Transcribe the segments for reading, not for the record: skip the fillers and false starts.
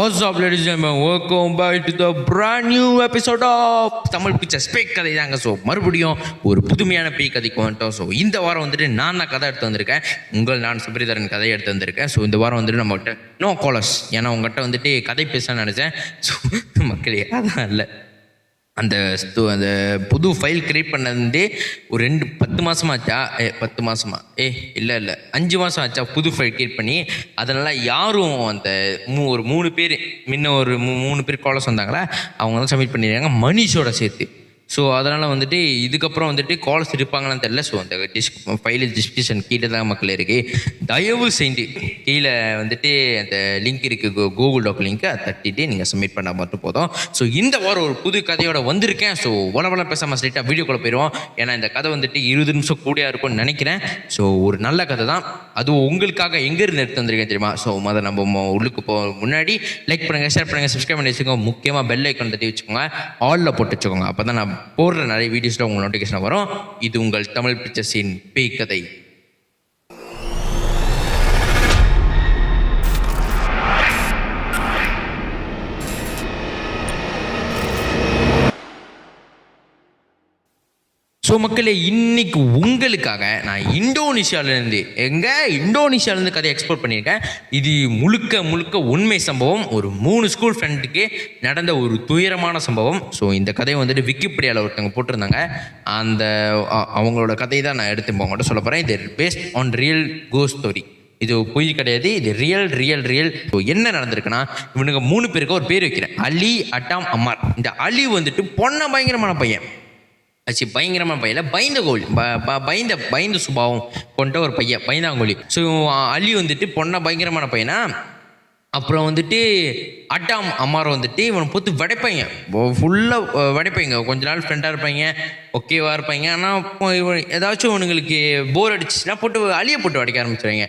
What's up, ladies and gentlemen? Welcome back to the brand new episode of Tamil pictures பேய் கதை தாங்க. So மறுபடியும் ஒரு புதுமையான பேய் கதைக்கு வந்துட்டோம். ஸோ இந்த வாரம் வந்துட்டு நான் கதை எடுத்து வந்திருக்கேன். நான் சுப்ரீதரன் கதையை எடுத்து வந்திருக்கேன். ஸோ இந்த வாரம் வந்துட்டு நம்மகிட்ட நோ காலர்ஸ், ஏன்னா உங்கள்கிட்ட வந்துட்டு கதை பேச நினச்சேன். ஸோ மக்களே அதான் இல்லை, அந்த புது ஃபைல் க்ரியேட் பண்ணது ஒரு 10 மாதம் ஆச்சா, 10 மாதமா இல்லை 5 மாதம் ஆச்சா புது ஃபைல் க்ரியேட் பண்ணி. அதனால் யாரும் அந்த ஒரு 3 பேர் முன்ன ஒரு 3 பேர் காலர்ஸ் வந்தாங்களா, அவங்க தான் சப்மிட் பண்ணிடுறாங்க மனிஷோட சேர்த்து. ஸோ அதனால் வந்துட்டு இதுக்கப்புறம் வந்துட்டு கால்ஸ் இருப்பாங்களான்னு தெரியல. ஸோ அந்த ஃபைல் டிஸ்கிரிப்ஷன் கீழே தான் மக்கள் இருக்குது. தயவு செஞ்சு கீழே வந்துட்டு அந்த லிங்க் இருக்குது, கூகுள் டாக் லிங்க்கு, அதை தட்டிட்டு நீங்கள் சப்மிட் பண்ணால் மட்டும் போதும். ஸோ இந்த வாரம் ஒரு புது கதையோட வந்திருக்கேன். ஸோ வளவள பேசாமல் ஸ்ட்ரைட்டாக வீடியோக்குள்ளே போயிடுவோம். ஏன்னா இந்த கதை வந்துட்டு 20 நிமிஷம் கூடியா இருக்கும்னு நினைக்கிறேன். ஸோ ஒரு நல்ல கதை தான், அதுவும் உங்களுக்காக எங்கேருந்து எடுத்து வந்திருக்கேன் தெரியுமா. ஸோ அதை நம்ம உள்ளுக்கு முன்னாடி லைக் பண்ணுங்கள், ஷேர் பண்ணுங்கள், சப்ஸ்கிரைப் பண்ணி வச்சுக்கோங்க. முக்கியமாக பெல் ஐக்கான் தட்டி வச்சுக்கோங்க, ஆலில் போட்டு வச்சுக்கோங்க. அப்போ தான் நான் போடுற நிறைய வீடியோஸில் உங்களுக்கு நோட்டிஃபிகேஷன் வரும். இது உங்கள் தமிழ் பிக்சர்ஸின் பேய் கதை. ஸோ மக்களே, இன்னைக்கு உங்களுக்காக நான் இந்தோனேஷியாவிலேருந்து கதையை எக்ஸ்போர்ட் பண்ணியிருக்கேன். இது முழுக்க உண்மை சம்பவம். ஒரு 3 ஸ்கூல் ஃப்ரெண்டுக்கு நடந்த ஒரு துயரமான சம்பவம். ஸோ இந்த கதையை வந்துட்டு விக்கிபீடியாவில் ஒருத்தவங்க போட்டிருந்தாங்க. அந்த அவங்களோட கதையை தான் நான் எடுத்து உங்கள்கிட்ட சொல்ல போகிறேன். இது based on real cost story. இது பொய் கிடையாது, இது ரியல். என்ன நடந்திருக்குன்னா, இவனுங்க 3 பேருக்கு ஒரு பேர் வைக்கிறேன், அலி, அட்டாம், அம்மார். இந்த அலி வந்துட்டு பயங்கரமான பையன், பயங்கரமான பையன், பயந்த சுபாவம் கொண்ட ஒரு பையன், பயந்தாங்கோலி. ஸோ அலி வந்துட்டு பயங்கரமான பையனா. அப்புறம் வந்துட்டு அட்டாம், அம்மார் வந்துட்டு இவனை பொறுத்து வடைப்பாங்க, ஃபுல்லாக வடைப்பாங்க. கொஞ்ச நாள் ஃப்ரெண்டாக இருப்பாங்க, ஓகேவா இருப்பாங்க. ஆனால் இவன் ஏதாச்சும் இவனுங்களுக்கு போர் அடிச்சுன்னா அலியை போட்டு வடைக்க ஆரம்பிச்சுருவாங்க.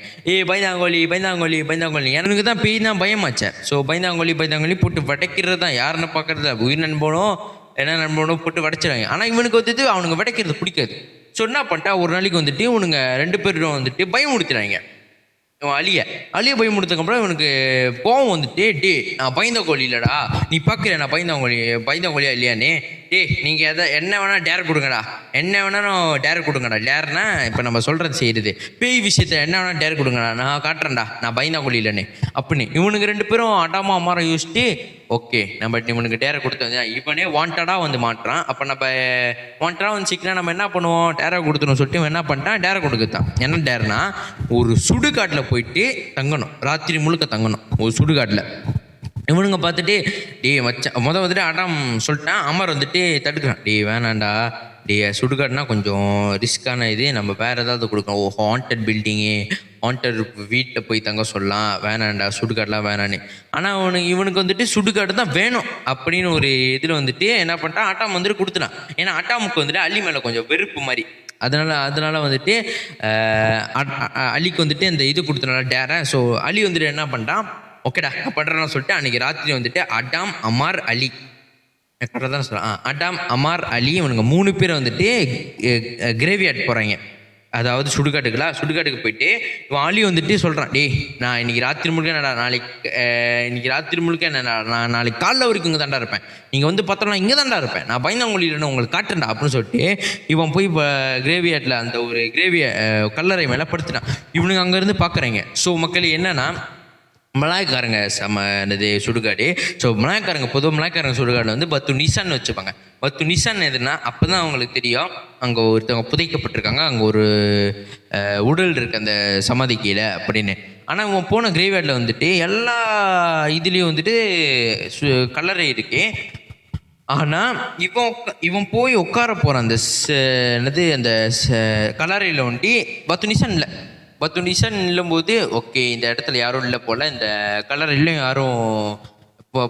பயந்தாங்கோலி. எனக்கு தான் பேய் தான் பயமாச்சேன். ஸோ பயந்தாங்கோலி போட்டு வடைக்கிறது தான். யாருன்னு பார்க்குறது, உயிர் நண்பனும் என்ன நண்பனும் போட்டு வடைச்சிடுவாங்க. ஆனால் இவனுக்கு வந்துட்டு அவனுக்கு வடைக்கிறது பிடிக்காது. ஸோ என்ன பண்ணிட்டா, ஒரு நாளைக்கு வந்துட்டு இவனுங்க 2 பேரும் வந்துட்டு பயமுடுத்துறாங்க. அலியை பயமுடுத்ததுக்கப்புறம் இவனுக்கு கோவம் வந்துட்டு, நான் பயந்த கோழி இல்லைடா, நீ பார்க்குற நான் பயந்த கோழியா இல்லையானே, நீங்கள் என்ன வேணால் டேர் கொடுங்கடா, டேர்னா இப்போ நம்ம சொல்கிறது செய்யுது, பேய் விஷயத்தில் என்ன வேணால் டேர் கொடுங்கடா, நான் காட்டுறேன்டா நான் பயந்த கோழி இல்லைன்னு அப்படின்னு. இவனுக்கு 2 பேரும் அட்டாமா அம்மாரை யோசிச்சுட்டு, ஓகே நம்ம இவனுக்கு டேரை கொடுத்து இவனே வாண்டடாக வந்து மாட்டுறான். அப்போ நம்ம வாண்டடாக வந்து சிக்கினா நம்ம என்ன பண்ணுவோம், டேரை கொடுத்துணும் சொல்லிட்டு இவன் என்ன பண்ணிட்டான், டேரை கொடுக்குத்தான். என்ன டேர்னா, ஒரு சுடுகாட்டில் போயிட்டு தங்கணும், ராத்திரி முழுக்க தங்கணும் ஒரு சுடுகாட்டில். இவனுங்க பார்த்துட்டு, வந்துட்டு அடாம் சொல்லிட்டான். அமர் வந்துட்டு தடுக்கிறான், வேணாண்டா, சுடுகாடுனா கொஞ்சம் ரிஸ்க்கான இது, நம்ம வேறு ஏதாவது கொடுக்கணும், ஹாண்டட் பில்டிங்கு, ஹாண்டட் வீட்டில் போய் தங்க சொல்லலாம், வேணாண்டா சுடுகாடெலாம் வேணான்னு. ஆனால் இவனுக்கு வந்துட்டு சுடுகாடு தான் வேணும் அப்படின்னு ஒரு இதில் வந்துட்டு என்ன பண்ணிட்டான், அட்டாம் வந்துட்டு கொடுத்துட்டான். ஏன்னா அட்டாமுக்கு வந்துட்டு அலி மேலே கொஞ்சம் வெறுப்பு மாதிரி. அதனால் வந்துட்டு அலிக்கு வந்துட்டு அந்த இது கொடுத்தனால டேரை. ஸோ அலி வந்துட்டு என்ன பண்ணிட்டான், ஓகேடா நான் பண்ணுறேன்னு சொல்லிட்டு அன்றைக்கி ராத்திரி வந்துட்டு அட்டாம், அம்மார், அலி, கரெக்டாக தான் சொல்கிறேன், அட்டாம், அம்மார், அலி இவனுங்க 3 பேர் வந்துட்டு கிரேவியார்ட் போகிறாங்க. அதாவது சுடுகாட்டுக்கு போயிட்டு இவன் அலி வந்துட்டு சொல்கிறான், நான் இன்னைக்கு ராத்திரி முழுக்க என்னடா, நான் நாளைக்கு காலைல வரைக்கும் இங்கே தாண்டா இருப்பேன், நீங்கள் வந்து பார்த்தோம்னா இங்கே தாண்டா இருப்பேன், நான் பயந்தாங்கொழியிலன்னு உங்களுக்கு காட்டுறேன்டா அப்படின்னு சொல்லிட்டு இவன் போய் இப்போ கிரேவியார்ட்டில் அந்த ஒரு கல்லறை மேலே படுத்துட்டான். இவனுங்க அங்கேருந்து பார்க்குறாங்க. ஸோ மக்கள் என்னன்னா, மலாய்க்காரங்க என்னது சுடுகாடு. ஸோ மலாய்க்காரங்க சுடுகாடு வந்து பத்து நிசான்னு வச்சுப்பாங்க. பத்து நிசான் எதுனா அப்போ தான் அவங்களுக்கு தெரியும், அங்கே ஒருத்தவங்க புதைக்கப்பட்டிருக்காங்க, அங்கே ஒரு உடல் இருக்குது அந்த சமாதி கீழே அப்படின்னு. ஆனால் இவன் போன கிரேவியார்டில் வந்துட்டு எல்லா இதுலேயும் வந்துட்டு கல்லறை இருக்கு. ஆனால் இவன் போய் உட்கார போகிறான் அந்த என்னது அந்த கல்லறையில் வந்துட்டு பத்து நிஷன் இல்லும்போது, ஓகே இந்த இடத்துல யாரும் இல்லை போல், இந்த கல்லறையிலும் யாரும்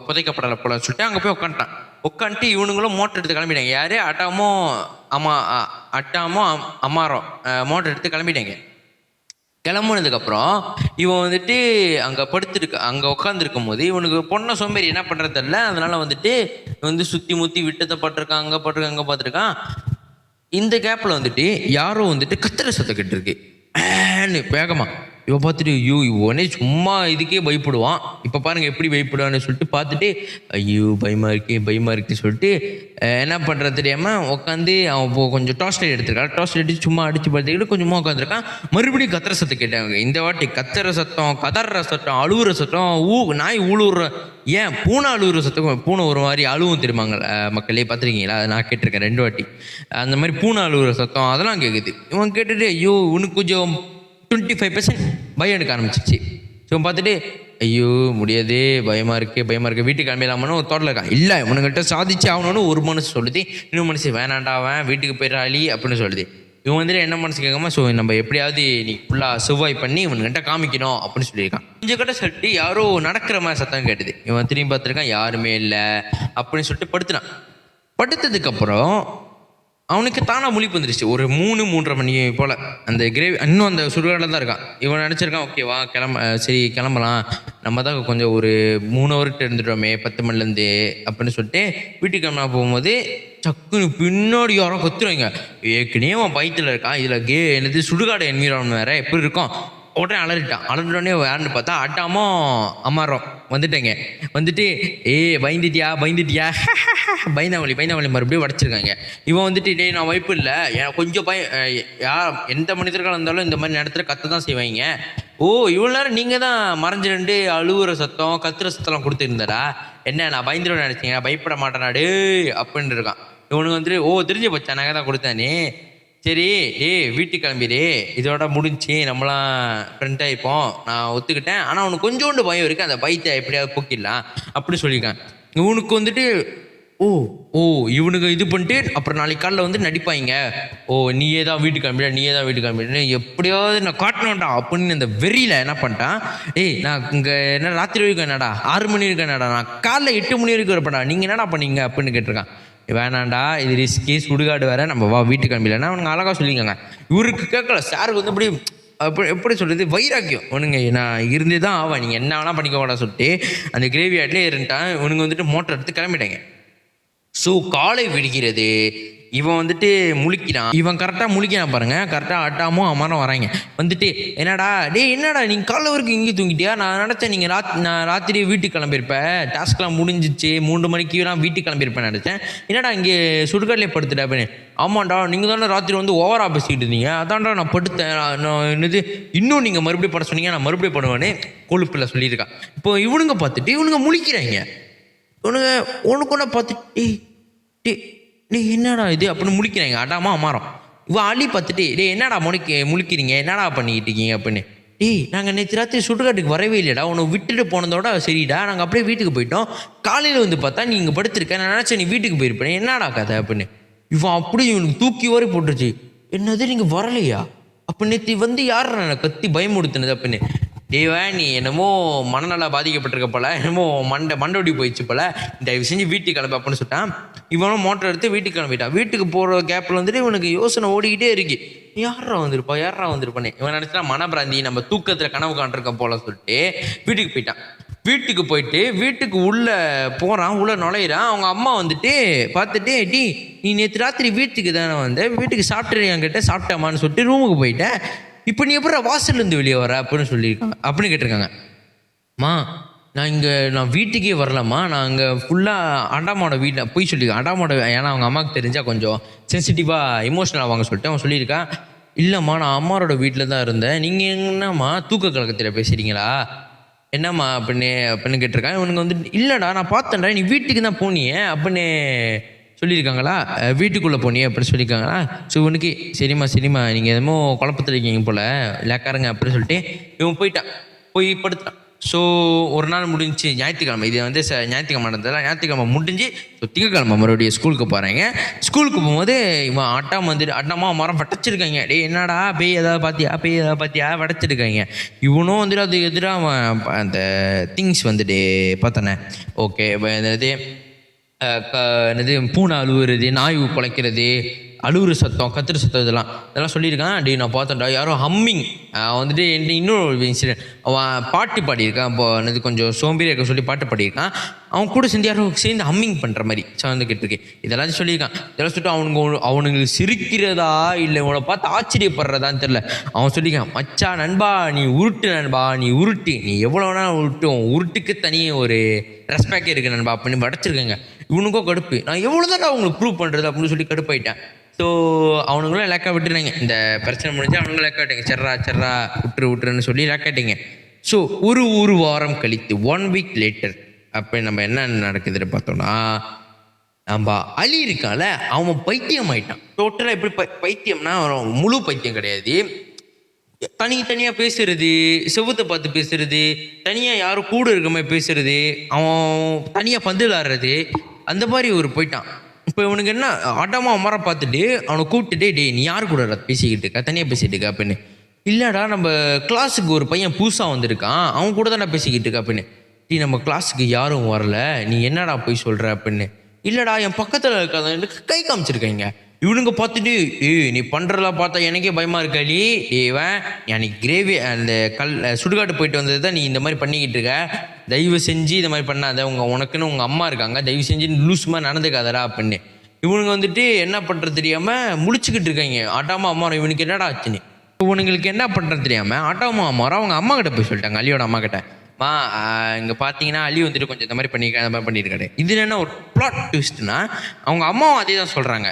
புதைக்கப்படலை போல சொல்லிட்டு அங்கே போய் உட்காந்துட்டு இவனுங்களும் மோட்டர் எடுத்து கிளம்பிட்டாங்க. யார், அட்டாமோ அம்மாரோ மோட்டர் எடுத்து கிளம்பிட்டாங்க. கிளம்புனதுக்கப்புறம் இவன் வந்துட்டு அங்கே உட்காந்துருக்கும் போது இவனுக்கு பொண்ணை சோம்பேறி என்ன பண்ணுறது இல்லை. அதனால் வந்துட்டு சுற்றி முற்றி விட்டத்தை பார்த்துருக்கான், அங்கே பார்த்துருக்கான். இந்த கேப்பில் வந்துட்டு யாரும் வந்துட்டு கத்திர சத்தம் கிட்டு இருக்கு வேகமாக. இவன் பார்த்துட்டு ஐயோ இவனே சும்மா இதுக்கே பயப்படுவான், இப்போ பாருங்க எப்படி பயப்படுவான்னு சொல்லிட்டு பார்த்துட்டு ஐயோ பயமாக இருக்குன்னு சொல்லிட்டு என்ன பண்ணுறது தெரியாமல் உட்காந்து அவன் இப்போ கொஞ்சம் டார்ச் லைட் எடுத்துருக்கான். டார்ச் லைட் சும்மா அடித்து பார்த்துக்கிட்டு கொஞ்சமாக உட்காந்துருக்கான். மறுபடியும் கத்துற சத்தம் கேட்டாங்க. இந்த வாட்டி கத்துற சத்தம், கதற சத்தம், அழுவுற சத்தம், நாய் ஊழுற, ஏன் பூனை அழுவுற சத்தம். பூனை ஒரு மாதிரி அழுவும் தெரியுமாங்க மக்களே, பார்த்துருக்கீங்களா? நான் கேட்டிருக்கேன் 2 வாட்டி. அந்த மாதிரி பூனை அழுவுற சத்தம் அதெல்லாம் கேட்குது. இவன் கேட்டுட்டு ஐயோ உனக்கு கொஞ்சம் 25% பயம் எடுக்க ஆரம்பிச்சிச்சு. ஸோ பார்த்துட்டு ஐயோ முடியாது, பயமாக இருக்குது வீட்டுக்கு கிளம்பிடலாமான்னு ஒரு தோட்டத்தில் இருக்கான். இல்லை இவனுங்கிட்ட சாதிச்சு ஆகணும்னு ஒரு மனசு சொல்லுது, இன்னொரு மனசு வேணாண்டா அவன் வீட்டுக்கு போயிடறாளி அப்படின்னு சொல்லுது. இவன் வந்துட்டு என்ன மனசு கேட்காம ஸோ நம்ம எப்படியாவது நீ ஃபுல்லாக செவ்வாய் பண்ணி இவனுக்கிட்ட காமிக்கணும் அப்படின்னு சொல்லியிருக்கான். கொஞ்சம் கிட்ட சொல்லிட்டு யாரோ நடக்கிற மாதிரி சத்தம் கேட்டுது. இவன் திரும்பி பார்த்துருக்கான், யாருமே இல்லை அப்படின்னு சொல்லிட்டு படுத்துனான். படுத்ததுக்கப்புறம் அவனுக்கு தானாக முழிப்பு வந்துருச்சு. ஒரு 3-3:30 மணி போல் அந்த கிரேவி இன்னும் அந்த சுடுகாடில் தான் இருக்கான். இவன் நினச்சிருக்கான் ஓகே வா சரி கிளம்பலாம், நம்ம தான் கொஞ்சம் ஒரு 3 ஹவர்கிட்ட இருந்துட்டோமே 10 மணிலேருந்து அப்படின்னு சொல்லிட்டு வீட்டுக்கு கிளம்பா போகும்போது சக்குன்னு பின்னாடி யாரோ கத்துறாங்க. ஏற்கனவே அவன் பயத்தில் இருக்கான், இதில் என்னது சுடுகாடு என்விரான்மெண்ட் வேறு எப்படி இருக்கும். உடனே அலறிட்டோடனே யாருன்னு பார்த்தா அட்டாமோ அம்மாரோம் வந்துட்டேங்க. வந்துட்டு பயந்துட்டியா பயந்தாவளி மறுபடியும் உடச்சிருக்காங்க. இவன் வந்துட்டு டேய் நான் வாய்ப்பு இல்லை, கொஞ்சம் எந்த மனிதர்கள் இருந்தாலும் இந்த மாதிரி நேரத்தில் கத்த தான் செய்வாங்க. இவ்வளோ நேரம் நீங்கள் தான் மறைஞ்சிரண்டு அழுவுற சத்தம் கத்துற சத்தம்லாம் கொடுத்துருந்தாரா, என்ன நான் பயந்துருவேன் நினச்சிங்க, பயப்பட மாட்டேனாடு அப்படின்னு இருக்கான். இவனுக்கு வந்துட்டு தெரிஞ்சு போச்சா நாங்கள் தான் கொடுத்தானே, சரி வீட்டுக்கு கிளம்பிடு, இதோட முடிஞ்சு நம்மளாம் ஃப்ரெண்ட் ஆகிப்போம், நான் ஒத்துக்கிட்டேன். ஆனால் அவனுக்கு கொஞ்சோண்டு பயம் இருக்குது, அந்த பயத்தை எப்படியாவது போக்கிடலாம் அப்படி சொல்லியிருக்கான். இவனுக்கு வந்துட்டு இவனுக்கு இது பண்ணிட்டு அப்புறம் நாளைக்கு காலையில் வந்து நடிப்பாங்க, நீயே தான் வீட்டுக்கு கிளம்பிட எப்படியாவது நான் காட்டணும்டா அப்படின்னு அந்த வெறியில் என்ன பண்ணிட்டான். நான் இங்கே என்ன ராத்திரி வரைக்கும் என்னடா 6 மணி வரைக்கும் என்னடா, நான் காலைல 8 மணி வரைக்கும் இருப்பேன்டா, நீங்கள் என்னடா பண்ணீங்க அப்படின்னு கேட்டிருக்கான். வேணாண்டா இது ரிஸ்கி, சுடுகாடு வேற, நம்ம வா வீட்டுக்கு கிளம்பிடலன்னா அவனுங்க அழகாக சொல்லிக்கோங்க. இவருக்கு கேட்கல, சாருக்கு வந்து எப்படி சொல்கிறது வைராக்கியம். உனங்க நான் இருந்தே தான் ஆவா, நீங்கள் என்ன வேணால் பண்ணிக்கோடா சொல்லிட்டு அந்த கிரேவி ஆட்லேயே இருந்துட்டான். இவனுங்க வந்துட்டு மோட்டர் எடுத்து கிளம்பிட்டாங்க. ஸோ காலை விடுகிறது. இவன் வந்துட்டு முழிக்கிறான். இவன் கரெக்டாக முழிக்கிறான் பாருங்க. கரெக்டாக அட்டாமும் அம்மாரும் வராங்க. வந்துட்டு என்னடா நீங்கள் காலைல வரைக்கும் இங்கே தூங்கிட்டியா, நான் நினச்சேன் நீங்கள் நான் ராத்திரி வீட்டுக்கு கிளம்பியிருப்பேன், டாஸ்க்லாம் முடிஞ்சிச்சு 3 மணிக்குலாம் வீட்டுக்கு கிளம்பியிருப்பேன் நினச்சேன், என்னடா இங்கே சுடுகாட்டிலே படுத்துட்டா அப்படின்னு. ஆமாண்டா நீங்கள் தானே ராத்திரி வந்து ஓவராக பேசிக்கிட்டு இருந்தீங்க, அதான்டா நான் படுத்தேன், நான் என்னது இன்னும் நீங்கள் மறுபடியும் பட சொன்னீங்க, நான் மறுபடியும் பண்ணுவேன்னு கொழுப்பில் சொல்லியிருக்கான். இப்போ இவனுங்க பார்த்துட்டு இவனுங்க முழிக்கிறாங்க. உனக்கு ஒன்று பார்த்துட்டு டே என்னடா இது அப்படின்னு முழிக்கிறாங்க. அடாமா அம்மாரம் இவன் அள்ளி பார்த்துட்டு என்னடா முழிக்கிறீங்க, என்னடா பண்ணிக்கிட்டு இருக்கீங்க அப்படின்னு. நாங்கள் நேற்று ராத்திரி சுடுகாட்டுக்கு வரவே இல்லைடா, உன்னை விட்டுட்டு போனதோட சரிடா, நாங்கள் அப்படியே வீட்டுக்கு போயிட்டோம், காலையில் வந்து பார்த்தா நீ இங்கே படுத்திருக்க, நான் நினச்சேன் நீ வீட்டுக்கு போயிருப்பேன், என்னடா கதை அப்படின்னு. இவன் அப்படி இவனுக்கு தூக்கி வரை போட்டுருச்சு. என்னது நீங்கள் வரலையா அப்போ நேற்று வந்து யார் நான் கத்தி பயமுடுத்தினது அப்படின்னு. நீ என்னமோ மனநல பாதிக்கப்பட்டிருக்க போல, என்னமோ மண்டோடி போயிடுச்சு போல, தயவு செஞ்சு வீட்டுக்கு கிளம்பு அப்படின்னு சொல்லிட்டான். இவனும் மோட்டர் எடுத்து வீட்டுக்கு கிளம்பிட்டான். வீட்டுக்கு போகிற கேப்பில் வந்துட்டு இவனுக்கு யோசனை ஓடிக்கிட்டே இருக்கு, யாரா வந்திருப்பானே. இவன் நினச்சிட்டா மனப்பிராந்தி, நம்ம தூக்கத்தில் கனவு காண்டிருக்க போல சொல்லிட்டு வீட்டுக்கு போயிட்டான். வீட்டுக்கு போயிட்டு வீட்டுக்கு உள்ளே போகிறான், உள்ளே நுழையிறான். அவங்க அம்மா வந்துட்டு பார்த்துட்டு நீ நேற்று ராத்திரி வீட்டுக்கு தானே வந்த, வீட்டுக்கு சாப்பிட்டுருக்கிட்ட, சாப்பிட்டாமான்னு சொல்லிட்டு ரூமுக்கு போயிட்டேன், இப்போ நீ எப்படி வாசல்லேருந்து வெளியே வர அப்படின்னு கேட்டிருக்காங்க. நான் வீட்டுக்கே வரலம்மா, நான் அங்கே ஃபுல்லாக அண்டாமோட வீட்டில் போய் சொல்லியிருக்கேன். அண்டாமோட ஏன்னா அவங்க அம்மாவுக்கு தெரிஞ்சால் கொஞ்சம் சென்சிட்டிவாக எமோஷனல் ஆவாங்க சொல்லிட்டு அவன் சொல்லியிருக்கான். இல்லைம்மா நான் அம்மாவோட வீட்டில் தான் இருந்தேன், நீங்கள் என்னம்மா தூக்க கலக்கத்தில் பேசுகிறீங்களா, என்னம்மா அப்படின்னு கேட்டிருக்கான். இவனுக்கு வந்துட்டு இல்லைடா நான் பார்த்தேன்டா நீ வீட்டுக்கு தான் போனியே அப்படின்னு சொல்லியிருக்காங்களா, வீட்டுக்குள்ளே போனியே அப்படின்னு சொல்லியிருக்காங்களா. ஸோ இவனுக்கு சரிம்மா நீங்கள் எதுமோ குழப்பத்தில் இருக்கீங்க போல், லேக்காருங்க அப்படின்னு சொல்லிட்டு இவன் போய் படுத்தான். ஸோ ஒரு நாள் முடிஞ்சு ஞாயிற்றுக்கிழமை, இது வந்து ஞாயிற்றுக்கிழமை நடந்ததில்ல, ஞாயிற்றுக்கிழமை முடிஞ்சு ஸோ திங்கக்கிழமை மறுபடியும் ஸ்கூலுக்கு போகிறாங்க. ஸ்கூலுக்கு போகும்போது இவன் அட்டாமா மரம் வடைச்சிருக்காங்க. என்னடா பேய் ஏதாவது பார்த்தியா வடைச்சிருக்காங்க. இவனும் வந்துட்டு அது எதிராக அவன் அந்த திங்ஸ் வந்துட்டு பார்த்தானே. ஓகே என்னது பூனை அழுவுறது, நாய் குலைக்கிறது, அழுவுற சத்தம், கத்துற சத்தம், இதெல்லாம் சொல்லியிருக்கான். நான் பார்த்தேன்டா யாரோ ஹம்மிங் வந்துட்டு இன்னொரு இன்சிடென்ட், அவன் பாட்டு பாடியிருக்கான். இப்போ என்னது கொஞ்சம் சோம்பேறி இருக்க சொல்லி பாட்டு பாடியிருக்கான். அவன் கூட சேர்ந்து யாரும் சேர்ந்து ஹம்மிங் பண்ணுற மாதிரி சவுந்துக்கிட்டு இருக்கு. இதெல்லாம் சொல்லியிருக்கான். இதெல்லாம் சொல்லிட்டு அவனுங்க சிரிக்கிறதா இல்லை உன்னை பார்த்து ஆச்சரியப்படுறதான்னு தெரில. அவன் சொல்லியிருக்கான், மச்சா நண்பா நீ உருட்டு நண்பா, நீ உருட்டு, நீ எவ்வளோ வேணாலும் உருட்டும், உருட்டுக்கு தனியே ஒரு ரெஸ்பெக்ட் இருக்குது நண்பா அப்படின்னு வடைச்சிருக்கேங்க. இவனுக்கும் கடுப்பு, நான் எவ்வளோ தான் அவங்களுக்கு ப்ரூவ் பண்ணுறது அப்படின்னு சொல்லி கடுப்பாயிட்டேன். ஸோ அவனுங்களும் லேக்காக விட்டுறாங்க. இந்த பிரச்சனை முடிஞ்சு அவனுங்களும் லேக்கா விட்டாங்க. சர்ரா விட்டுருன்னு சொல்லி லேக்காட்டிங்க. ஸோ ஒரு வாரம் கழித்து 1 வீக் லேட்டர் அப்போ நம்ம என்ன நடக்குதுன்னு பார்த்தோம்னா, நம்ம அலி இருக்கால அவன் பைத்தியம் ஆயிட்டான். டோட்டலாக எப்படி பைத்தியம்னா அவன் முழு பைத்தியம் கிடையாது. தனியாக பேசுறது, செவுத்தை பார்த்து பேசுறது, தனியாக யாரும் கூட இருக்க மாதிரி பேசுறது, அவன் தனியாக பந்து விளாடுறது, அந்த மாதிரி ஒரு போயிட்டான். இப்போ இவனுக்கு என்ன ஆட்டமாக அமர பார்த்துட்டு அவனை கூப்பிட்டுட்டே, டே நீ யார் கூட பேசிக்கிட்டு இருக்கா, தனியாக பேசிகிட்டு இருக்கா அப்படின்னு. இல்லைடா நம்ம கிளாஸுக்கு ஒரு பையன் புதுசாக வந்திருக்கான், அவன் கூட தான் நான் பேசிக்கிட்டு இருக்கா அப்படின்னு. டீ நம்ம கிளாஸுக்கு யாரும் வரல, நீ என்னடா போய் சொல்கிற அப்படின்னு. இல்லைடா என் பக்கத்தில் இருக்காத எனக்கு கை காமிச்சிருக்காங்க. இவனுங்க பார்த்துட்டு, நீ பண்ணுறதெல்லாம் பார்த்தா எனக்கே பயமாக இருக்காளி, இவன் அன்னைக்கு கிரேவி அந்த சுடுகாட்டு போயிட்டு வந்தது தான் நீ இந்த மாதிரி பண்ணிக்கிட்டு இருக்க, தயவு செஞ்சு இந்த மாதிரி பண்ணாத, உனக்குன்னு உங்கள் அம்மா இருக்காங்க, தயவு செஞ்சு லூஸ் மாதிரி நடந்துக்காதடா அப்படின்னு. இவனுங்க வந்துட்டு என்ன பண்ணுறது தெரியாமல் முழிச்சுக்கிட்டு இருக்காங்க. ஆட்டாமா அம்மா இவனுக்கு என்னடா ஆச்சுன்னு. இவனுங்களுக்கு என்ன பண்ணுறது தெரியாமல் ஆட்டாமா அம்மா அவங்க அம்மா கிட்ட போய் சொல்லிட்டாங்க, அலியோட அம்மா கிட்ட. இங்கே பார்த்தீங்கன்னா அலி வந்துட்டு கொஞ்சம் இந்த மாதிரி பண்ணியிருக்கேன், அந்த மாதிரி பண்ணியிருக்காரு. இது என்ன ஒரு பிளாட் ட்விஸ்ட்னா, அவங்க அம்மாவும் அதே தான் சொல்கிறாங்க.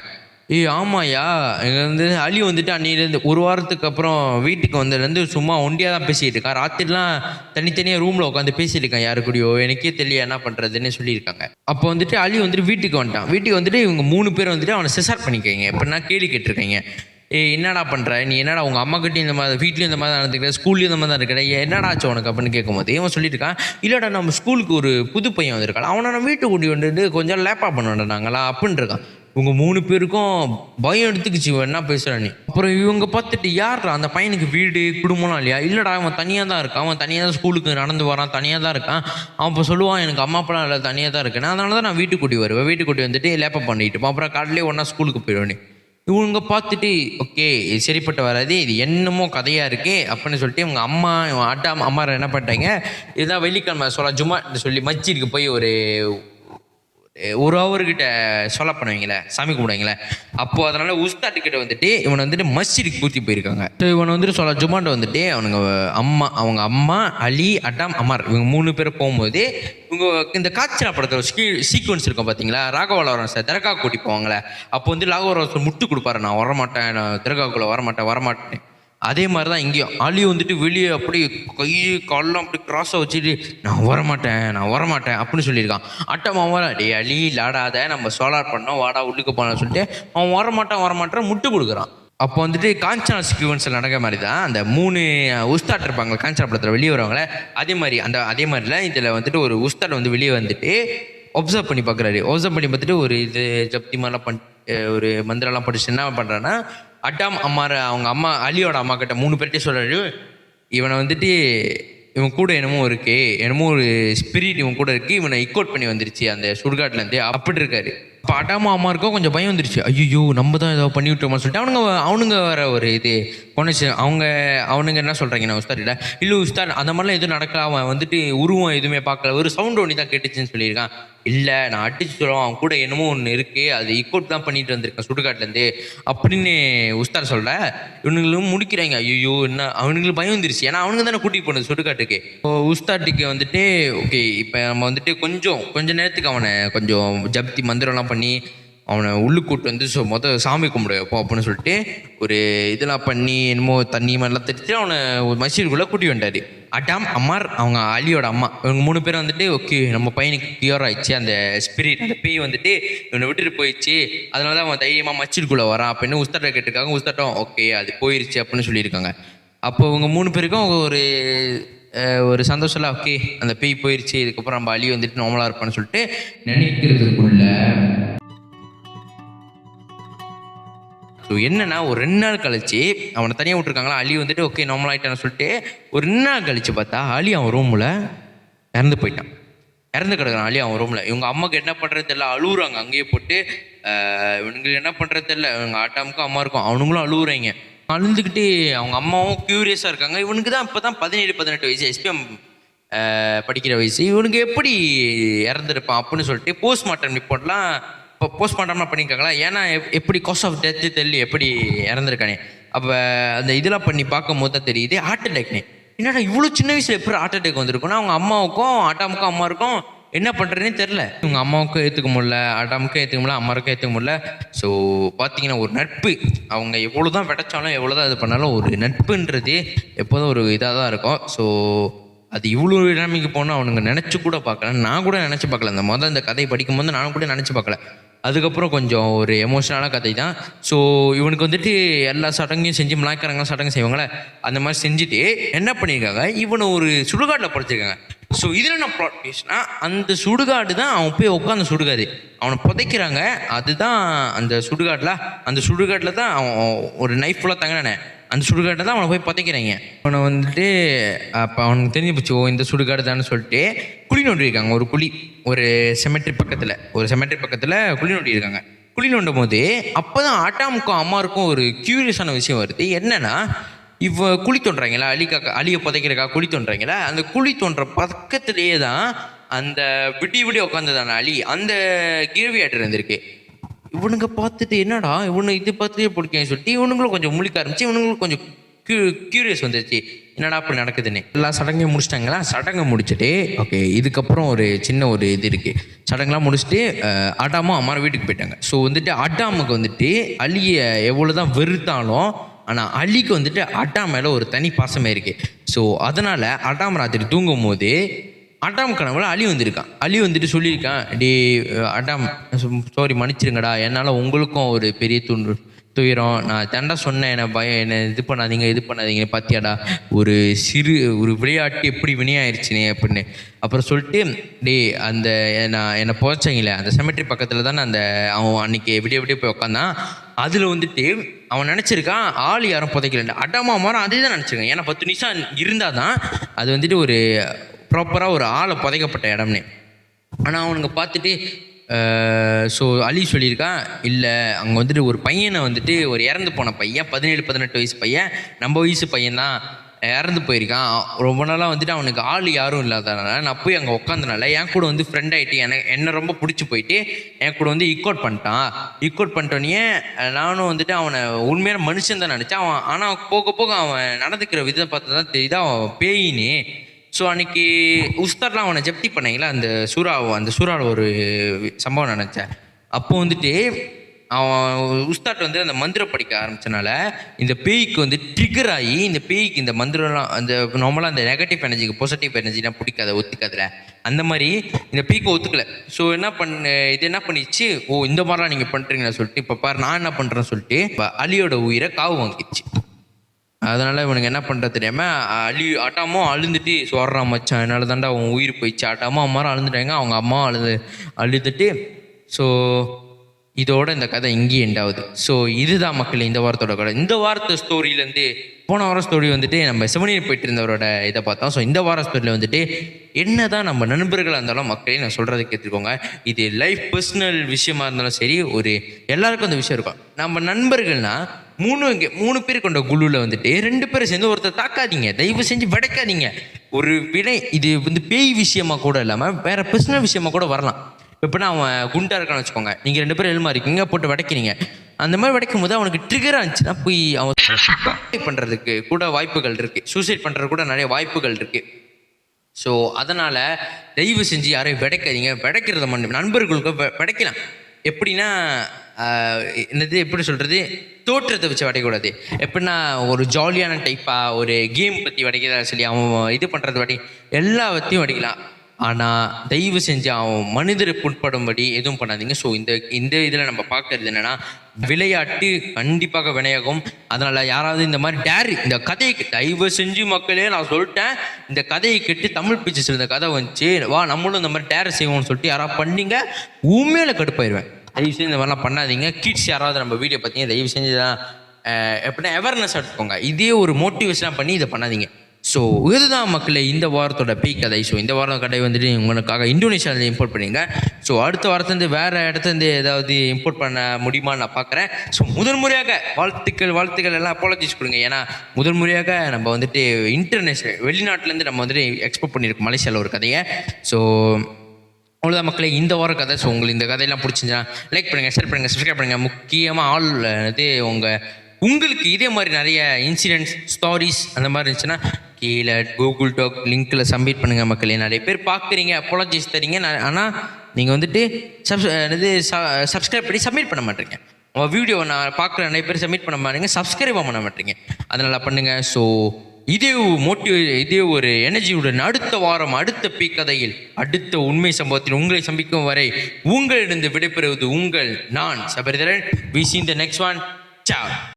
ஆமாயா, இங்கே வந்து அலி வந்துட்டு அன்னிலேருந்து ஒரு வாரத்துக்கு அப்புறம் வீட்டுக்கு வந்ததுலேருந்து சும்மா ஒண்டியாக தான் பேசிகிட்டு இருக்கான். ராத்திரிலாம் தனித்தனியாக ரூமில் உட்காந்து பேசிகிட்டு இருக்கான் யாரு கூடயோ, எனக்கே தெரியல என்ன பண்ணுறதுன்னு சொல்லியிருக்காங்க. அப்போ வந்துட்டு அலி வந்துட்டு வீட்டுக்கு வந்துட்டான். வீட்டுக்கு வந்துட்டு இவங்க 3 பேர் வந்துட்டு அவனை செசார் பண்ணிக்கோங்க. எப்படின்னா கேள்வி கேட்டிருக்கீங்க, என்னடா பண்ணுற நீ, என்னடா உங்கள் அம்மாக்கிட்டையும் இந்த மாதிரி, வீட்லேயும் இந்த மாதிரி தான் நடந்துக்கிற, ஸ்கூல்லையும் இந்த மாதிரி தான் இருக்கிற, என்னடா ஆச்சு உனக்கு அப்படின்னு கேட்கும்போது இவன் சொல்லியிருக்கான், இல்லைடா நம்ம ஸ்கூலுக்கு ஒரு புது பையன் வந்திருக்கான், அவனை நம்ம வீட்டுக்கு கூட்டி வந்துட்டு கொஞ்சம் லேப்பாக பண்ணுவேன் நாங்களா அப்படின்னு இருக்கான். இவங்க 3 பேருக்கும் பயம் எடுத்துக்கிச்சு, என்ன பேசுகிறானே. அப்புறம் இவங்க பார்த்துட்டு, யார்ரா அந்த பையனுக்கு வீடு குடும்பம்லாம் இல்லையா, இல்லைடா அவன் தனியாக தான் இருக்கான், அவன் தனியாக தான் ஸ்கூலுக்கு நடந்து வரான், தனியாக தான் இருக்கான், அவன் இப்போ சொல்லுவான் எனக்கு அம்மா அப்பெல்லாம் இல்லை தனியாக தான் இருக்கேன், அதனால தான் நான் வீட்டுக்கு கூட்டி வருவேன், வீட்டுக்கு கூட்டி வந்துட்டு லேப்பா பண்ணிட்டு அப்புறம் காலையிலே ஒன்றா ஸ்கூலுக்கு போயிடுவேன். இவங்க பார்த்துட்டு ஓகே இது சரிப்பட்டு வராது, இது என்னமோ கதையாக இருக்கே அப்படின்னு சொல்லிட்டு இவங்க அம்மா அம்மா என்ன பண்ணிட்டாங்க, இதுதான் வெள்ளிக்கிழமை ஜும்மா சொல்லி மஸ்ஜிதுக்கு போய் ஒரு ஹவர்கிட்ட சொல்ல பண்ணுவீங்களே, சாமி கும்பிடுவீங்களே, அப்போது அதனால் உஸ்தாட்டுக்கிட்ட வந்துட்டு இவனை வந்துட்டு மஸ்ஜிதுக்கு கூட்டி போயிருக்காங்க. ஸோ இவனை வந்துட்டு ஜும்மாட்ட வந்துட்டு அவங்க அம்மா அலி அம்மார் இவங்க 3 பேர் போகும்போது இவங்க இந்த காய்ச்சல் படத்தில் சீக்வன்ஸ் இருக்கும் பார்த்தீங்களா, ராகவலவரம் சார் தர்கா கூட்டி போவாங்களே, அப்போ வந்து ராகவலவரம் சார் முட்டு கொடுப்பாரு, நான் வரமாட்டேன், நான் தர்காக்குள்ளே வரமாட்டேன். அதே மாதிரி தான் இங்கேயும் அலி வந்துட்டு வெளியே அப்படி கை காலெலாம் அப்படி கிராஸாக வச்சுட்டு நான் வரமாட்டேன் அப்படின்னு சொல்லியிருக்கான். அட்டமாவா டே அலி லாடாத, நம்ம சோலார் பண்ணோம் வாடா உள்ளுக்கு போனான்னு சொல்லிட்டு அவன் வரமாட்டான் முட்டு கொடுக்குறான். அப்போ வந்துட்டு காஞ்சனா சீக்வன்ஸில் நடக்கிற மாதிரி தான் அந்த 3 உஸ்தாட் இருப்பாங்க காஞ்சனா படத்தில் வெளியே வருவாங்களே, அதே மாதிரில இதில் வந்துட்டு ஒரு உஸ்தாட் வந்து வெளியே வந்துட்டு ஒப்சர்வ் பண்ணி பார்க்குறாரு. ஒப்சர்வ் பண்ணி பார்த்துட்டு ஒரு இது ஜப்தி மாதிரிலாம் ஒரு மந்திரம்லாம் படிச்சு என்ன பண்ணுறான்னா, அம்மார் அவங்க அம்மா அலியோட அம்மா கிட்ட 3 பேர்கிட்டே சொல்கிறாரு, இவனை வந்துட்டு இவன் கூட என்னமோ ஒரு ஸ்பிரிட் இவன் கூட இருக்குது, இவனை இக்கோட் பண்ணி வந்துருச்சு அந்த சுடுகாட்டிலேருந்து அப்படி இருக்காரு. இப்போ அம்மாருக்கும் கொஞ்சம் பயம் வந்துருச்சு, ஐயோ நம்ம தான் ஏதோ பண்ணி விட்டோம்னு சொல்லிட்டு அவனுங்க வர ஒரு இது கொண்டுச்சு. அவனுங்க என்ன சொல்கிறாங்கன்னா உஸ்தாட் இல்லை உஸ்தாட் அந்த மாதிரிலாம் எதுவும் நடக்கல, அவன் வந்துட்டு உருவம் எதுவுமே பார்க்கல, ஒரு சவுண்ட் ஒன்று தான் கேட்டுச்சுன்னு சொல்லியிருக்கான். இல்லை நான் அடிச்சு சொல்லுவான், அவன் கூட என்னமோ ஒன்று இருக்குது, அது இக்கோட் தான் பண்ணிட்டு வந்திருக்கேன் சுடுகாட்டிலேருந்து அப்படின்னு உஸ்தாட் சொல்ல. இவனுங்களும் முடிக்கிறாங்க, ஐயோ என்ன அவனுங்களுக்கு பயம் வந்துருச்சு, ஏன்னா அவனுங்க தானே கூட்டிகிட்டு போனது சுடுகாட்டுக்கு. இப்போ உஸ்தாட்டுக்கு வந்துட்டு ஓகே இப்போ நம்ம வந்துட்டு கொஞ்சம் நேரத்துக்கு அவனை கொஞ்சம் ஜப்தி மந்திரம்லாம் பண்ணி அவனை உள்ளுக்கு கூட்டு வந்து சாமி கும்பிட வைப்போம் அப்படின்னு சொல்லிட்டு ஒரு இதெல்லாம் பண்ணி என்னமோ தண்ணி மாதிரிலாம் தெரிஞ்சு அவனை ஒரு மசீதுக்குள்ளே கூட்டி வந்துட்டார். அம்மார் அவங்க அலியோட அம்மா இவங்க 3 பேர் வந்துட்டு ஓகே நம்ம பையனுக்கு கியூர் ஆயிடுச்சு, அந்த ஸ்பிரிட் அந்த பேய் வந்துட்டு இவனை விட்டுட்டு போயிடுச்சு, அதனால தான் அவன் தைரியமாக மஸ்ஜிதுக்குள்ளே வரான் அப்படின்னு உஸ்தாட்டை கேட்டிருக்காங்க. உஸ்தாட்டம் ஓகே அது போயிடுச்சு அப்படின்னு சொல்லியிருக்காங்க. அப்போ இவங்க 3 பேருக்கும் ஒரு சந்தோஷம்ல, ஓகே அந்த பேய் போயிடுச்சு, இதுக்கப்புறம் நம்ம அலி வந்துட்டு நார்மலாக இருப்பான்னு சொல்லிட்டு நினைக்கிறதுக்குள்ள ஸோ என்னன்னா ஒரு 2 நாள் கழிச்சு அவனை தனியாக விட்டுருக்காங்களா, அலி வந்துட்டு ஓகே நார்மல் ஆகிட்டான்னு சொல்லிட்டு ஒரு 2 நாள் கழிச்சு பார்த்தா அலி அவன் ரூமில் இறந்து கிடக்குறான். அலி அவன் ரூமில் இவங்க அம்மாவுக்கு என்ன பண்ணுறது தெரியல, அழுகுறாங்க அங்கேயே போட்டு. இவங்களுக்கு என்ன பண்ணுறது தெரியல, இவங்க ஆட்டாமுக்கும் அம்மா இருக்கும் அவனுங்களும் அழுகுறாங்க. அழுந்துக்கிட்டு அவங்க அம்மாவும் க்யூரியஸாக இருக்காங்க. இவனுக்கு தான் இப்போ தான் 17-18 வயசு, எஸ்பிஎம் படிக்கிற வயசு, இவனுக்கு எப்படி இறந்துருப்பான் அப்படின்னு சொல்லிட்டு போஸ்ட்மார்ட்டம் ரிப்போர்ட்லாம் இப்போ போஸ்ட்மார்ட்டம்லாம் பண்ணியிருக்காங்களா, ஏன்னா எப்படி காஸ் ஆஃப் டெத்து தெரியல எப்படி இறந்துருக்கானே. அப்போ அந்த இதெல்லாம் பண்ணி பார்க்கும் போது தான் தெரியுது ஹார்ட் அட்டாக்னே. என்னடா இவ்வளோ சின்ன வயசில் எப்படி ஹார்ட் அட்டாக் வந்திருக்குன்னா, அவங்க அம்மாவுக்கும் அட்டாமுக்கும் அம்மாருக்கும் என்ன பண்ணுறதுனே தெரில. இவங்க அம்மாவுக்கும் ஏற்றுக்க முடியல, அட்டாமுக்கும் ஏற்றுக்க முடியல, அம்மாருக்கும் ஏற்றுக்க முடியல. ஸோ பார்த்தீங்கன்னா ஒரு நட்பு, அவங்க எவ்வளோ தான் விடைச்சாலும் எவ்வளோ தான் இது பண்ணாலும் ஒரு நட்புன்றது எப்போதும் ஒரு இதாக தான் இருக்கும். ஸோ அது இவ்வளோ நிலைமைக்கு போனால் அவனுங்க நினச்சி கூட பார்க்கல, நான் கூட நினச்சி பார்க்கல. இந்த கதையை படிக்கும்போது நானும் கூட நினச்சி பார்க்கல. அதுக்கப்புறம் கொஞ்சம் ஒரு எமோஷனலான கதை தான். ஸோ இவனுக்கு வந்துட்டு எல்லா சடங்கையும் செஞ்சு மலாய்க்காரங்களாம் சடங்கு செய்வாங்களே அந்த மாதிரி செஞ்சுட்டு என்ன பண்ணியிருக்காங்க, இவனை ஒரு சுடுகாட்டில் படைச்சிருக்காங்க. ஸோ இதில் என்ன ப்ளாட் பேசினா, அந்த சுடுகாடு தான் அவன் போய் உட்காந்து சுடுகாடு அவனை புதைக்கிறாங்க. அதுதான் அந்த சுடுகாட்டில் தான் அவன் ஒரு நைஃப் ஃபுல்லாக தங்கினானே, அந்த சுடுகாட்டை தான் அவனை போய் புதைக்கிறாங்க. அவனை வந்துட்டு அப்போ அவனுக்கு தெரிஞ்சு போச்சு, ஓ இந்த சுடுகாடு தான்னு சொல்லிட்டு குழி நோண்டியிருக்காங்க. ஒரு செமெட்ரி பக்கத்தில் குழி நோண்டியிருக்காங்க. குழி நோண்டும் போது அப்போ தான் ஆட்டாமுக்கும் அம்மாருக்கும் ஒரு க்யூரியஸான விஷயம் வருது. என்னன்னா, குழி தோன்றாங்களா, அலியை புதைக்கிறக்கா குழி தோன்றாங்களா, அந்த குழி தோன்ற பக்கத்துலேயே தான் அந்த விடிய உட்காந்துதான அலி அந்த கிரேவியார்டு இருந்திருக்கு. இவனுங்க பார்த்துட்டு என்னடா இவனு இது பார்த்துட்டே பிடிக்கன்னு சொல்லிட்டு இவனுங்களும் கொஞ்சம் முழிக்க ஆரம்பிச்சு, இவனுங்களும் கொஞ்சம் கியூரியஸ் வந்துருச்சு, என்னடா அப்படி நடக்குதுன்னு. எல்லா சடங்கையும் முடிச்சிட்டாங்களா, சடங்கை முடிச்சுட்டு ஓகே இதுக்கப்புறம் ஒரு சின்ன ஒரு இது இருக்குது. சடங்கெலாம் முடிச்சுட்டு அடாமும் அம்மாரும் வீட்டுக்கு போயிட்டாங்க. ஸோ வந்துட்டு அடாமுக்கு வந்துட்டு அலியை எவ்வளோ தான் வெறுத்தாலும், ஆனால் அலிக்கு வந்துட்டு அடாம் மேலே ஒரு தனி பாசமே இருக்குது. ஸோ அதனால் அடாம் ராத்திரி தூங்கும் போது அடாம் கனவுல அலி வந்திருக்கான். அலி வந்துட்டு சொல்லியிருக்கான், டே அடாம் சாரி மன்னிச்சிருங்கடா, என்னால் உங்களுக்கும் ஒரு பெரிய துயரம், நான் தண்டா சொன்னேன், என்னை இது பண்ணாதீங்க பார்த்தியாடா ஒரு விளையாட்டு எப்படி வினையாயிருச்சுனே அப்படின்னு. அப்புறம் சொல்லிட்டு டே என்னை புதைச்சாங்களே அந்த செமெட்ரி பக்கத்தில் தானே அவன் அன்னைக்கு விடிய போய் உட்காந்தான். அதில் வந்துட்டு அவன் நினச்சிருக்கான் ஆள் யாரும் புதைக்கல, அடாமா மாறும் அதே தான் நினச்சிருக்கான். ஏன்னா 10 நிமிஷம் இருந்தால் தான் அது வந்துட்டு ஒரு ப்ராப்பராக ஒரு ஆளை புதைக்கப்பட்ட இடம்னே. ஆனால் அவனுங்க பார்த்துட்டு ஸோ அலி சொல்லியிருக்கான், இல்லை அங்கே வந்துட்டு ஒரு பையனை வந்துட்டு ஒரு இறந்து போன பையன் 17-18 வயசு பையன், நம்ம வயசு பையன்தான் இறந்து போயிருக்கான். ரொம்ப நாளாக வந்துட்டு அவனுக்கு ஆள் யாரும் இல்லாதனால நான் போய் அங்கே உட்காந்தனால என் கூட வந்து ஃப்ரெண்ட் ஆகிட்டு என்னை ரொம்ப பிடிச்சி போயிட்டு என் கூட வந்து ஈக்குவட் பண்ணிட்டோன்னே நானும் வந்துட்டு அவனை உண்மையான மனுஷன் தான் நினச்சேன். அவன் ஆனால் போக அவன் நடந்துக்கிற விதத்தை பார்த்து தான் தெரியுது அவன் பேயின்னு. ஸோ அன்றைக்கி உஸ்தாட்லாம் அவனை ஜப்தி பண்ணீங்களா, அந்த சூறாவில் ஒரு சம்பவம் நினச்சேன். அப்போ வந்துட்டு அவன் உஸ்தாட் வந்து அந்த மந்திரம் படிக்க ஆரம்பித்தனால இந்த பேய்க்கு வந்து ட்ரிகர் ஆகி, இந்த பேய்க்கு இந்த மந்திரம்லாம் அந்த நார்மலாக அந்த நெகட்டிவ் எனர்ஜிக்கு பாசிட்டிவ் எனர்ஜிலாம் பிடிக்காத ஒத்துக்காதுல, அந்த மாதிரி இந்த பேய்க்கு ஒத்துக்கலை. ஸோ என்ன பண்ணிச்சு, ஓ இந்த மாதிரிலாம் நீங்கள் பண்ணுறீங்கன்னு சொல்லிட்டு இப்போ பாரு நான் என்ன பண்ணுறேன்னு சொல்லிட்டு அலியோட உயிரை காவு வாங்கிடுச்சு. அதனால் இவனுக்கு என்ன பண்ணுறது தெரியாமல் அட்டாமும் அழுந்துட்டு சொல்கிறான், மச்சான் என்னால் தாண்டா அவன் உயிர் போயிடுச்சு. அட்டாமும் அம்மாரும் அழுந்துட்டாங்க, அவங்க அம்மாவும் அழுதுட்டு. ஸோ இதோட இந்த கதை இங்கேயே எண்டாவது. ஸோ இதுதான் மக்கள் இந்த வாரத்தோட கதை. இந்த வாரத்து ஸ்டோரியிலேருந்து போன வாரம் ஸ்டோரி வந்துட்டு நம்ம செவனியில் போயிட்டு இருந்தவரோட இதை பார்த்தோம். ஸோ இந்த வார ஸ்டோரியில் வந்துட்டு என்ன தான் நம்ம நண்பர்களாக இருந்தாலும் மக்களே நான் சொல்கிறத கேட்டுக்கோங்க, இது லைஃப் பர்சனல் விஷயமா இருந்தாலும் சரி, ஒரு எல்லாருக்கும் அந்த விஷயம் இருக்கும். நம்ம நண்பர்கள்னால் 3 பேர் கொண்ட குழுவில் வந்துட்டு 2 பேரை சேர்ந்து ஒருத்தர் தாக்காதீங்க, தயவு செஞ்சு விடைக்காதீங்க. ஒரு விடை இது வந்து பேய் விஷயமா கூட இல்லாமல் வேறு பர்சனல் விஷயமா கூட வரலாம். எப்படின்னா அவன் குண்டா இருக்கான்னு வச்சுக்கோங்க, நீங்கள் 2 பேரும் எழுமா இருக்கீங்க போட்டு விடைக்கிறீங்க, அந்த மாதிரி விடைக்கும் போது அவனுக்கு ட்ரிகர் ஆச்சுன்னா போய் அவன் சூசைட் பண்ணுறதுக்கு கூட வாய்ப்புகள் இருக்குது, சூசைட் பண்ணுறது கூட நிறைய வாய்ப்புகள் இருக்குது. ஸோ அதனால் தயவு செஞ்சு யாரையும் விடைக்காதீங்க. விடைக்கிறத நண்பர்களுக்கு விடைக்கலாம். எப்படின்னா எப்படி சொல்கிறது, தோற்றத்தை வச்சு விடைக்கூடாது. எப்படின்னா ஒரு ஜாலியான டைப்பாக ஒரு கேம் பற்றி விடைக்கிறதா சொல்லி அவன் இது பண்ணுறது எல்லாத்தையும் விடைக்கலாம். ஆனால் தயவு செஞ்சு அவன் மனிதரை புண்படும்படி எதுவும் பண்ணாதீங்க. ஸோ இந்த இதில் நம்ம பார்க்கறது என்னென்னா, விளையாட்டு கண்டிப்பாக வினையாகும். அதனால் யாராவது இந்த மாதிரி இந்த கதையை தயவு செஞ்சு மக்களே நான் சொல்லிட்டேன், இந்த கதையை கேட்டு தமிழ் பிக்சர்ஸ் இந்த கதை வந்துச்சு வா நம்மளும் இந்த மாதிரி டேர் செய்வோம்னு சொல்லிட்டு யாராவது பண்ணீங்க உண்மையில கடுப்பாயிருவேன். தயவு செஞ்சு இந்த மாதிரிலாம் பண்ணாதீங்க. கிட்ஸ் யாராவது நம்ம வீடியோ பார்த்தீங்க தயவு செஞ்சு தான் எப்படின்னா அவேர்னஸ் எடுத்துக்கோங்க. இதே ஒரு மோட்டிவேஷனாக பண்ணி இதை பண்ணாதீங்க. ஸோ இதுதான் மக்களே இந்த வாரத்தோட பேய் கதை. ஸோ இந்த வாரம் கதை வந்துட்டு உங்களுக்காக இந்தோனேஷியாவில் இம்போர்ட் பண்ணிங்க. ஸோ அடுத்த வாரத்துலேருந்து வேறு இடத்துலேருந்து ஏதாவது இம்போர்ட் பண்ண முடியுமான்னு நான் பார்க்குறேன். ஸோ முதன்முறையாக வாழ்த்துக்கள் எல்லாம் அப்பாலஜிஸ் கொடுங்க. ஏன்னா முதன்முறையாக நம்ம வந்துட்டு இன்டர்நேஷ்னல் வெளிநாட்டிலேருந்து நம்ம வந்துட்டு எக்ஸ்போர்ட் பண்ணியிருக்கோம் மலேசியாவில் ஒரு கதையை. ஸோ அவ்வளோதான் மக்களே இந்த வாரம் கதை. ஸோ உங்களுக்கு இந்த கதையெல்லாம் பிடிச்சிருந்தா லைக் பண்ணுங்கள், ஷேர் பண்ணுங்கள், சப்ஸ்கிரைப் பண்ணுங்கள். முக்கியமாக உங்களுக்கு இதே மாதிரி நிறைய இன்சிடென்ட்ஸ் ஸ்டோரிஸ் அந்த மாதிரி இருந்துச்சுன்னா கீழே கூகுள் டாக் லிங்க்கில் சப்மிட் பண்ணுங்கள் மக்களே. நிறைய பேர் பார்க்குறீங்க, அப்பாலஜிஸ் தரீங்க, ஆனால் நீங்கள் வந்துட்டு சப்ஸ்கிரைப் பண்ணி சப்மிட் பண்ண மாட்டீங்க. உங்கள் வீடியோ நான் பார்க்குற நிறைய பேர் சப்மிட் பண்ண மாட்டீங்க, சப்ஸ்கிரைபாக பண்ண மாட்டீங்க. அதனால் பண்ணுங்கள். ஸோ இதே ஒரு எனர்ஜியுடன் அடுத்த வாரம் அடுத்த பேய் கதையில் அடுத்த உண்மை சம்பவத்தில் உங்களை சந்திக்கும் வரை உங்களிடம் விடைபெறுவது நான் Sabaritharan. See you in the next one. Ciao.